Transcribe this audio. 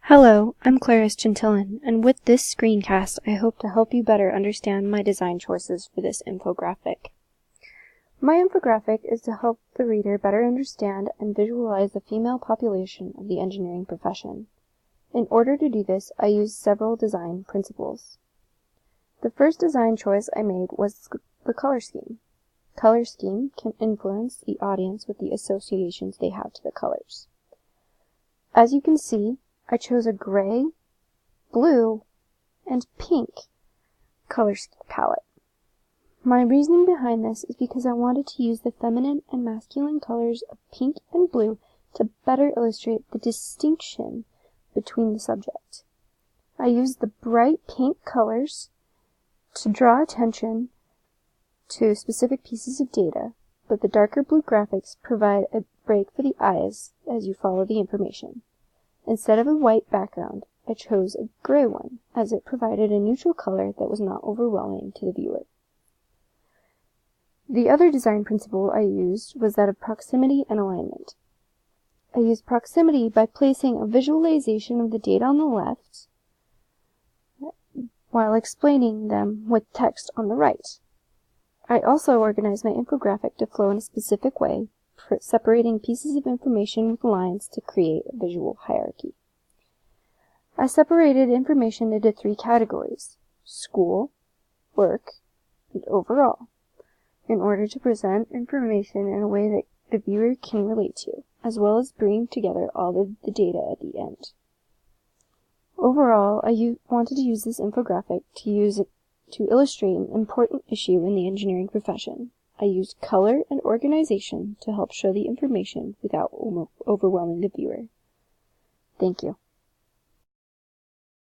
Hello, I'm Clarice Gentillon, and with this screencast, I hope to help you better understand my design choices for this infographic. My infographic is to help the reader better understand and visualize the female population of the engineering profession. In order to do this, I used several design principles. The first design choice I made was the color scheme. Color scheme can influence the audience with the associations they have to the colors. As you can see, I chose a gray, blue, and pink color palette. My reasoning behind this is because I wanted to use the feminine and masculine colors of pink and blue to better illustrate the distinction between the subject. I used the bright pink colors to draw attention to specific pieces of data, but the darker blue graphics provide a break for the eyes as you follow the information. Instead of a white background, I chose a gray one, as it provided a neutral color that was not overwhelming to the viewer. The other design principle I used was that of proximity and alignment. I used proximity by placing a visualization of the data on the left, while explaining them with text on the right. I also organized my infographic to flow in a specific way, separating pieces of information with lines to create a visual hierarchy. I separated information into 3 categories: school, work, and overall, in order to present information in a way that the viewer can relate to, as well as bring together all of the data at the end. Overall, I wanted to use this infographic to illustrate an important issue in the engineering profession. I used color and organization to help show the information without overwhelming the viewer. Thank you.